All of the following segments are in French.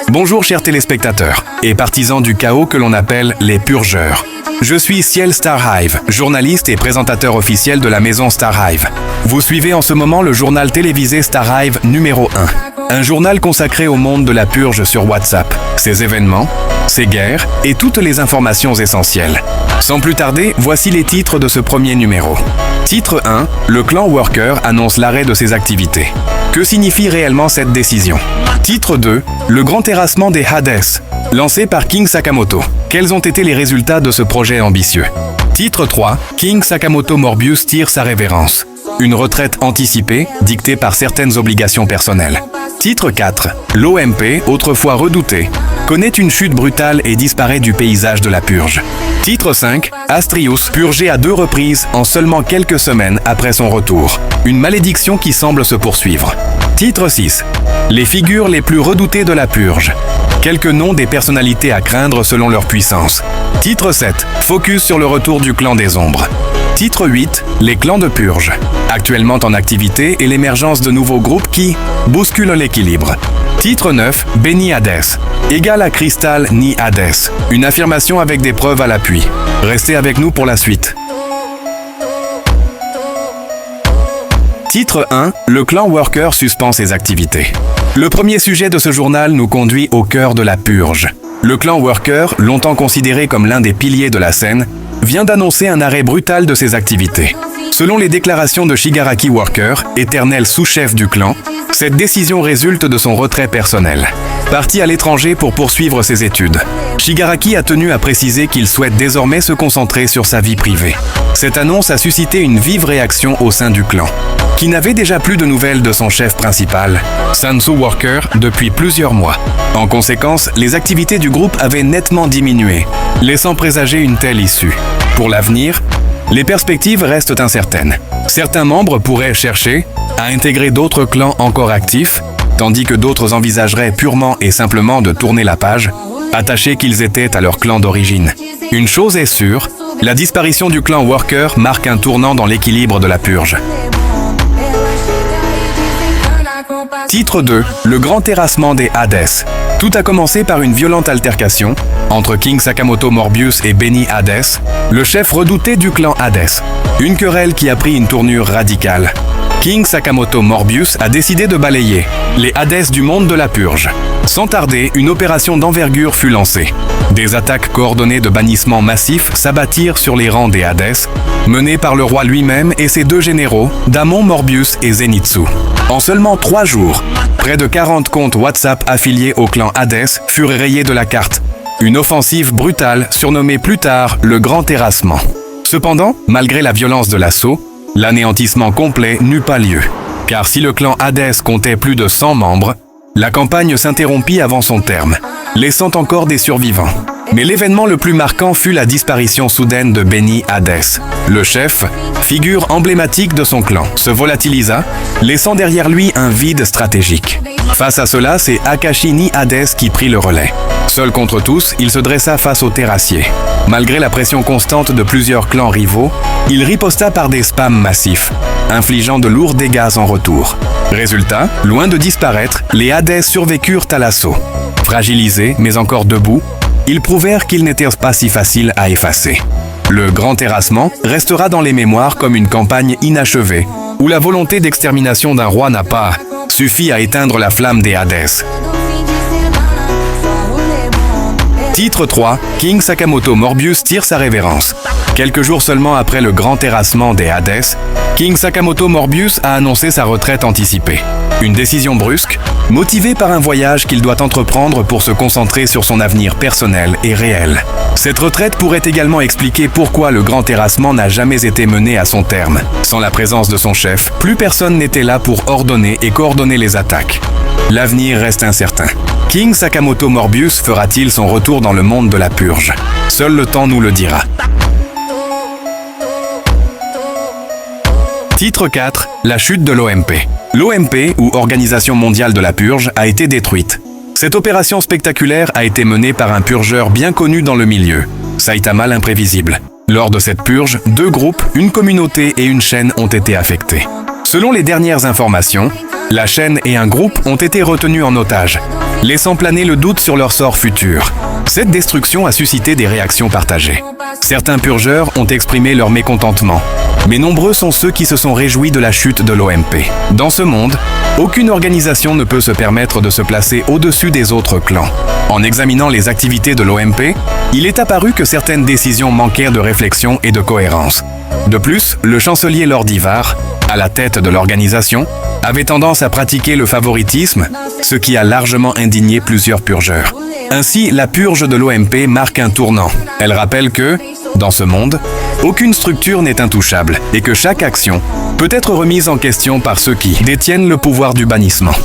Bonjour chers téléspectateurs et partisans du chaos que l'on appelle les purgeurs. Je suis Ciel Starhive, journaliste et présentateur officiel de la maison Starhive. Vous suivez en ce moment le journal télévisé Starhive numéro 1. Un journal consacré au monde de la purge sur WhatsApp, ses événements, ses guerres et toutes les informations essentielles. Sans plus tarder, voici les titres de ce premier numéro. Titre 1. Le clan Worker annonce l'arrêt de ses activités. Que signifie réellement cette décision? Titre 2. Le grand terrassement des Hades, lancé par King Sakamoto. Quels ont été les résultats de ce projet ambitieux? Titre 3. King Sakamoto Morbius tire sa révérence. Une retraite anticipée, dictée par certaines obligations personnelles. Titre 4. L'OMP, autrefois redouté, connaît une chute brutale et disparaît du paysage de la purge. Titre 5. Astrius, purgé à 2 reprises en seulement quelques semaines après son retour. Une malédiction qui semble se poursuivre. Titre 6. Les figures les plus redoutées de la purge. Quelques noms des personnalités à craindre selon leur puissance. Titre 7. Focus sur le retour du clan des ombres. Titre 8. Les clans de purge. Actuellement en activité et l'émergence de nouveaux groupes qui bousculent l'équilibre. Titre 9. Beni Hades. Égal à Cristal ni Hades. Une affirmation avec des preuves à l'appui. Restez avec nous pour la suite. Titre 1. Le clan Worker suspend ses activités. Le premier sujet de ce journal nous conduit au cœur de la purge. Le clan Worker, longtemps considéré comme l'un des piliers de la scène, vient d'annoncer un arrêt brutal de ses activités. Selon les déclarations de Shigaraki Worker, éternel sous-chef du clan, cette décision résulte de son retrait personnel. Parti à l'étranger pour poursuivre ses études, Shigaraki a tenu à préciser qu'il souhaite désormais se concentrer sur sa vie privée. Cette annonce a suscité une vive réaction au sein du clan, qui n'avait déjà plus de nouvelles de son chef principal, Sansu Worker, depuis plusieurs mois. En conséquence, les activités du groupe avaient nettement diminué, laissant présager une telle issue. Pour l'avenir, les perspectives restent incertaines. Certains membres pourraient chercher à intégrer d'autres clans encore actifs, tandis que d'autres envisageraient purement et simplement de tourner la page, attachés qu'ils étaient à leur clan d'origine. Une chose est sûre, la disparition du clan Worker marque un tournant dans l'équilibre de la purge. Titre 2. Le grand terrassement des Hades. Tout a commencé par une violente altercation entre King Sakamoto Morbius et Beni Hades, le chef redouté du clan Hades. Une querelle qui a pris une tournure radicale. King Sakamoto Morbius a décidé de balayer les Hades du monde de la purge. Sans tarder, une opération d'envergure fut lancée. Des attaques coordonnées de bannissement massif s'abattirent sur les rangs des Hades, menées par le roi lui-même et ses 2 généraux, Damon Morbius et Zenitsu. En seulement 3 jours, près de 40 comptes WhatsApp affiliés au clan Hades furent rayés de la carte. Une offensive brutale, surnommée plus tard le grand terrassement. Cependant, malgré la violence de l'assaut, l'anéantissement complet n'eut pas lieu. Car si le clan Hades comptait plus de 100 membres, la campagne s'interrompit avant son terme, laissant encore des survivants. Mais l'événement le plus marquant fut la disparition soudaine de Beni Hades. Le chef, figure emblématique de son clan, se volatilisa, laissant derrière lui un vide stratégique. Face à cela, c'est Akashi ni Hades qui prit le relais. Seul contre tous, il se dressa face au terrassier. Malgré la pression constante de plusieurs clans rivaux, il riposta par des spams massifs, infligeant de lourds dégâts en retour. Résultat, loin de disparaître, les Hades survécurent à l'assaut. Fragilisés, mais encore debout, ils prouvèrent qu'ils n'étaient pas si faciles à effacer. Le grand terrassement restera dans les mémoires comme une campagne inachevée, où la volonté d'extermination d'un roi n'a pas suffi à éteindre la flamme des Hades. Titre 3. King Sakamoto Morbius tire sa révérence. Quelques jours seulement après le grand terrassement des Hades, King Sakamoto Morbius a annoncé sa retraite anticipée. Une décision brusque, motivée par un voyage qu'il doit entreprendre pour se concentrer sur son avenir personnel et réel. Cette retraite pourrait également expliquer pourquoi le grand terrassement n'a jamais été mené à son terme. Sans la présence de son chef, plus personne n'était là pour ordonner et coordonner les attaques. L'avenir reste incertain. King Sakamoto Morbius fera-t-il son retour dans le monde de la purge? Seul le temps nous le dira. Titre 4. La chute de l'OMP. L'OMP, ou Organisation mondiale de la purge, a été détruite. Cette opération spectaculaire a été menée par un purgeur bien connu dans le milieu, Saitama l'imprévisible. Lors de cette purge, 2 groupes, une communauté et une chaîne ont été affectés. Selon les dernières informations, la chaîne et un groupe ont été retenus en otage, laissant planer le doute sur leur sort futur. Cette destruction a suscité des réactions partagées. Certains purgeurs ont exprimé leur mécontentement, mais nombreux sont ceux qui se sont réjouis de la chute de l'OMP. Dans ce monde, aucune organisation ne peut se permettre de se placer au-dessus des autres clans. En examinant les activités de l'OMP, il est apparu que certaines décisions manquèrent de réflexion et de cohérence. De plus, le chancelier Lord Ivar, à la tête de l'organisation, avait tendance à pratiquer le favoritisme, ce qui a largement indigné plusieurs purgeurs. Ainsi, la purge de l'OMP marque un tournant. Elle rappelle que, dans ce monde, aucune structure n'est intouchable et que chaque action peut être remise en question par ceux qui détiennent le pouvoir du bannissement.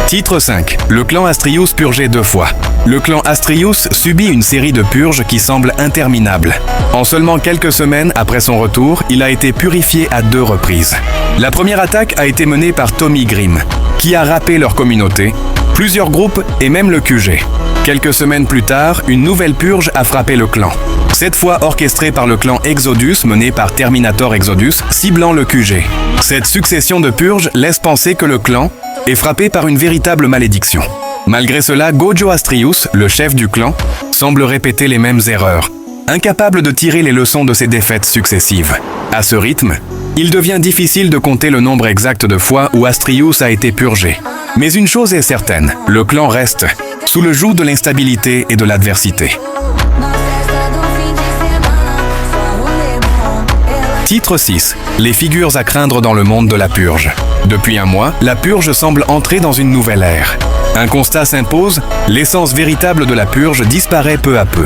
Titre 5. Le clan Astrius purgé 2 fois. Le clan Astrius subit une série de purges qui semblent interminables. En seulement quelques semaines après son retour, il a été purifié à 2 reprises. La première attaque a été menée par Tommy Grimm, qui a râpé leur communauté, plusieurs groupes et même le QG. Quelques semaines plus tard, une nouvelle purge a frappé le clan. Cette fois orchestrée par le clan Exodus mené par Terminator Exodus, ciblant le QG. Cette succession de purges laisse penser que le clan est frappé par une véritable malédiction. Malgré cela, Gojo Astrius, le chef du clan, semble répéter les mêmes erreurs, incapable de tirer les leçons de ses défaites successives. À ce rythme, il devient difficile de compter le nombre exact de fois où Astrius a été purgé. Mais une chose est certaine, le clan reste sous le joug de l'instabilité et de l'adversité. Titre 6. Les figures à craindre dans le monde de la purge. Depuis un mois, la purge semble entrer dans une nouvelle ère. Un constat s'impose, l'essence véritable de la purge disparaît peu à peu.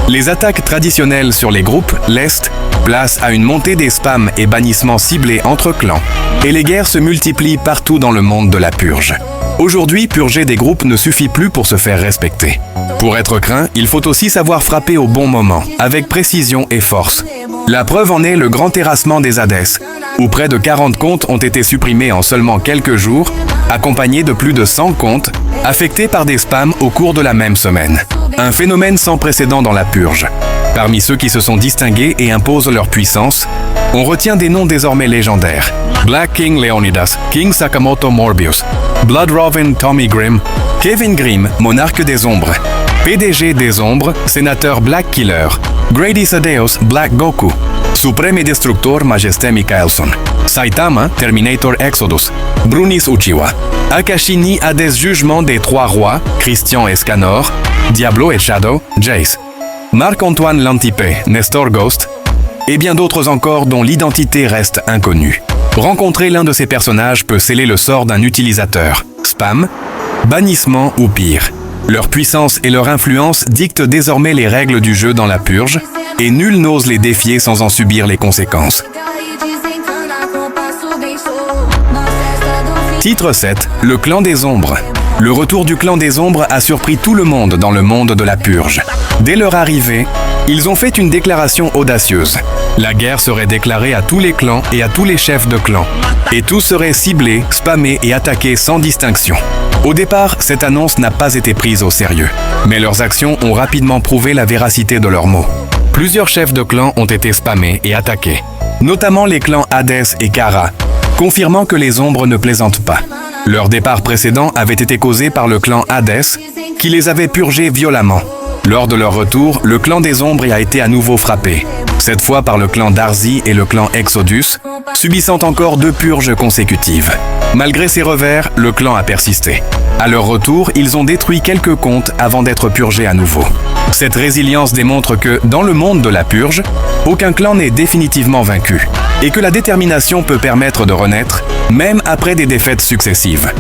Les attaques traditionnelles sur les groupes laissent place à une montée des spams et bannissements ciblés entre clans. Et les guerres se multiplient partout dans le monde de la purge. Aujourd'hui, purger des groupes ne suffit plus pour se faire respecter. Pour être craint, il faut aussi savoir frapper au bon moment, avec précision et force. La preuve en est le grand terrassement des Hades, où près de 40 comptes ont été supprimés en seulement quelques jours, accompagnés de plus de 100 comptes affectés par des spams au cours de la même semaine. Un phénomène sans précédent dans la purge. Parmi ceux qui se sont distingués et imposent leur puissance, on retient des noms désormais légendaires. Black King Leonidas, King Sakamoto Morbius, Bloodrovin Tommy Grimm, Kevin Grimm, monarque des ombres, PDG des ombres, sénateur Black Killer, Grady Sadeos, Black Goku, Supreme et Destructor Majesté Mikaelson, Saitama, Terminator Exodus, Brunis Uchiwa, Akashi ni Hades Jugement des Trois Rois, Christian Escanor, Diablo et Shadow, Jace, Marc-Antoine Lantipé, Nestor Ghost, et bien d'autres encore dont l'identité reste inconnue. Rencontrer l'un de ces personnages peut sceller le sort d'un utilisateur, spam, bannissement ou pire. Leur puissance et leur influence dictent désormais les règles du jeu dans la purge, et nul n'ose les défier sans en subir les conséquences. Titre 7. Le clan des ombres. Le retour du clan des ombres a surpris tout le monde dans le monde de la purge. Dès leur arrivée, ils ont fait une déclaration audacieuse. La guerre serait déclarée à tous les clans et à tous les chefs de clans. Et tous seraient ciblés, spammés et attaqués sans distinction. Au départ, cette annonce n'a pas été prise au sérieux. Mais leurs actions ont rapidement prouvé la véracité de leurs mots. Plusieurs chefs de clans ont été spammés et attaqués. Notamment les clans Hades et Kara, confirmant que les ombres ne plaisantent pas. Leur départ précédent avait été causé par le clan Hades, qui les avait purgés violemment. Lors de leur retour, le clan des ombres a été à nouveau frappé, cette fois par le clan Darzi et le clan Exodus, subissant encore 2 purges consécutives. Malgré ces revers, le clan a persisté. À leur retour, ils ont détruit quelques comptes avant d'être purgés à nouveau. Cette résilience démontre que, dans le monde de la purge, aucun clan n'est définitivement vaincu, et que la détermination peut permettre de renaître, même après des défaites successives.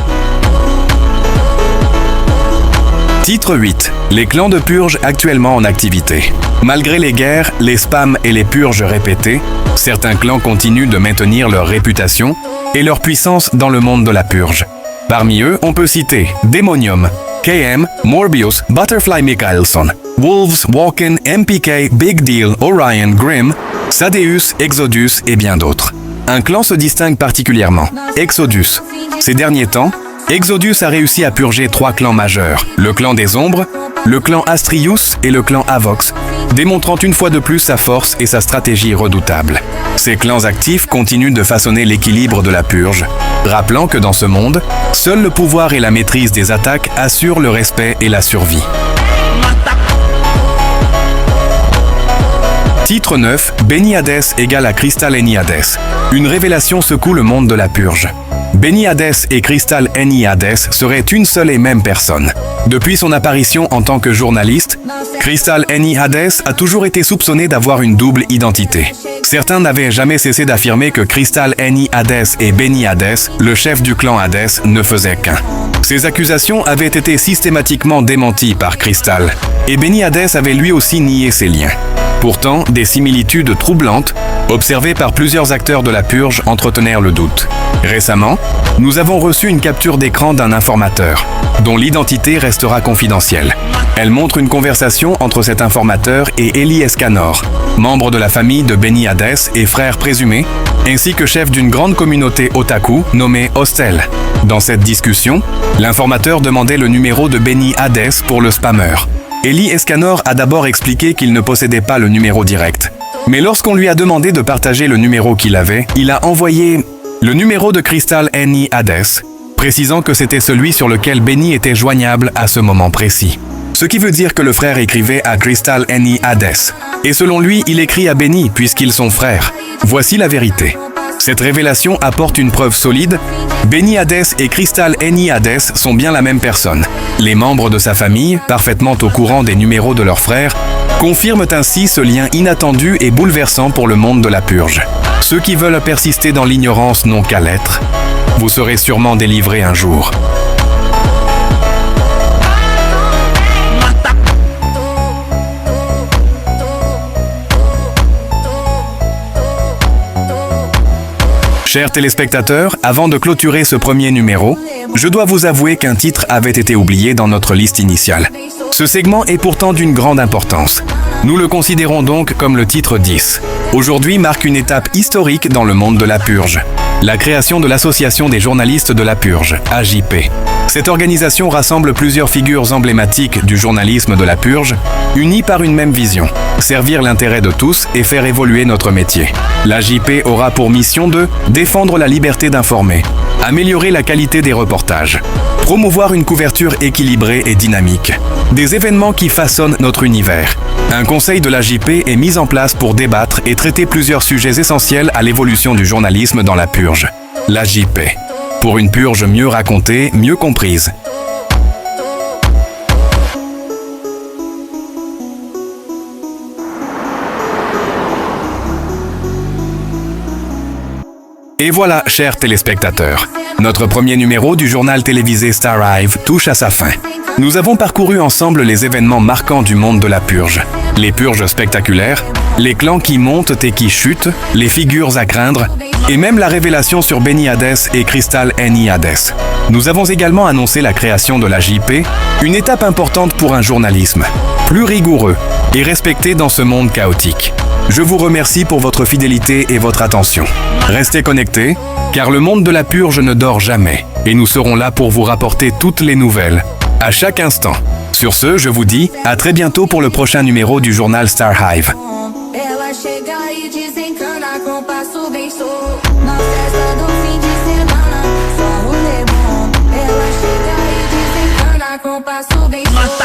Titre 8. Les clans de purge actuellement en activité. Malgré les guerres, les spams et les purges répétées, certains clans continuent de maintenir leur réputation et leur puissance dans le monde de la purge. Parmi eux, on peut citer Demonium, KM, Morbius, Butterfly Mikaelson, Wolves, Walken, MPK, Big Deal, Orion, Grimm, Sadeus, Exodus et bien d'autres. Un clan se distingue particulièrement, Exodus. Ces derniers temps, Exodus a réussi à purger 3 clans majeurs, le clan des ombres, le clan Astrius et le clan Avox, démontrant une fois de plus sa force et sa stratégie redoutable. Ces clans actifs continuent de façonner l'équilibre de la purge, rappelant que dans ce monde, seul le pouvoir et la maîtrise des attaques assurent le respect et la survie. Titre 9, Beni Haddès égale à Crystal Eni Haddès. Une révélation secoue le monde de la purge. Beni Haddès et Crystal Eni Haddès seraient une seule et même personne. Depuis son apparition en tant que journaliste, Crystal Eni Haddès a toujours été soupçonné d'avoir une double identité. Certains n'avaient jamais cessé d'affirmer que Crystal Eni Haddès et Beni Haddès, le chef du clan Haddès, ne faisaient qu'un. Ces accusations avaient été systématiquement démenties par Crystal, et Beni Haddès avait lui aussi nié ces liens. Pourtant, des similitudes troublantes, observées par plusieurs acteurs de la purge, entretenèrent le doute. Récemment, nous avons reçu une capture d'écran d'un informateur, dont l'identité restera confidentielle. Elle montre une conversation entre cet informateur et Eli Escanor, membre de la famille de Beni Haddès et frère présumé, ainsi que chef d'une grande communauté otaku nommée Hostel. Dans cette discussion, l'informateur demandait le numéro de Beni Haddès pour le spammeur. Eli Escanor a d'abord expliqué qu'il ne possédait pas le numéro direct. Mais lorsqu'on lui a demandé de partager le numéro qu'il avait, il a envoyé le numéro de Crystal Eni Haddès, précisant que c'était celui sur lequel Beni était joignable à ce moment précis. Ce qui veut dire que le frère écrivait à Crystal Eni Haddès. Et selon lui, il écrit à Beni puisqu'ils sont frères. Voici la vérité. Cette révélation apporte une preuve solide. Beni Haddès et Crystal Eni Haddès sont bien la même personne. Les membres de sa famille, parfaitement au courant des numéros de leurs frères, confirment ainsi ce lien inattendu et bouleversant pour le monde de la purge. Ceux qui veulent persister dans l'ignorance n'ont qu'à l'être. Vous serez sûrement délivrés un jour. Chers téléspectateurs, avant de clôturer ce premier numéro, je dois vous avouer qu'un titre avait été oublié dans notre liste initiale. Ce segment est pourtant d'une grande importance. Nous le considérons donc comme le titre 10. Aujourd'hui marque une étape historique dans le monde de la purge. La création de l'Association des journalistes de la purge, AJP. Cette organisation rassemble plusieurs figures emblématiques du journalisme de la purge, unies par une même vision, servir l'intérêt de tous et faire évoluer notre métier. L'AJP aura pour mission de défendre la liberté d'informer, améliorer la qualité des reportages, promouvoir une couverture équilibrée et dynamique, des événements qui façonnent notre univers. Un conseil de l'AJP est mis en place pour débattre et traiter plusieurs sujets essentiels à l'évolution du journalisme dans la purge. L'AJP. Pour une purge mieux racontée, mieux comprise. Et voilà, chers téléspectateurs, notre premier numéro du journal télévisé Starhive touche à sa fin. Nous avons parcouru ensemble les événements marquants du monde de la purge. Les purges spectaculaires, les clans qui montent et qui chutent, les figures à craindre, et même la révélation sur Beni Haddès et Crystal Eni Haddès. Nous avons également annoncé la création de l'AJP, une étape importante pour un journalisme plus rigoureux et respecté dans ce monde chaotique. Je vous remercie pour votre fidélité et votre attention. Restez connectés, car le monde de la purge ne dort jamais, et nous serons là pour vous rapporter toutes les nouvelles, à chaque instant. Sur ce, je vous dis à très bientôt pour le prochain numéro du journal Starhive. Ela chega e desencana com passo bem solto. Na festa do fim de semana, só rolê bom. Ela chega e desencana com passo bem solto.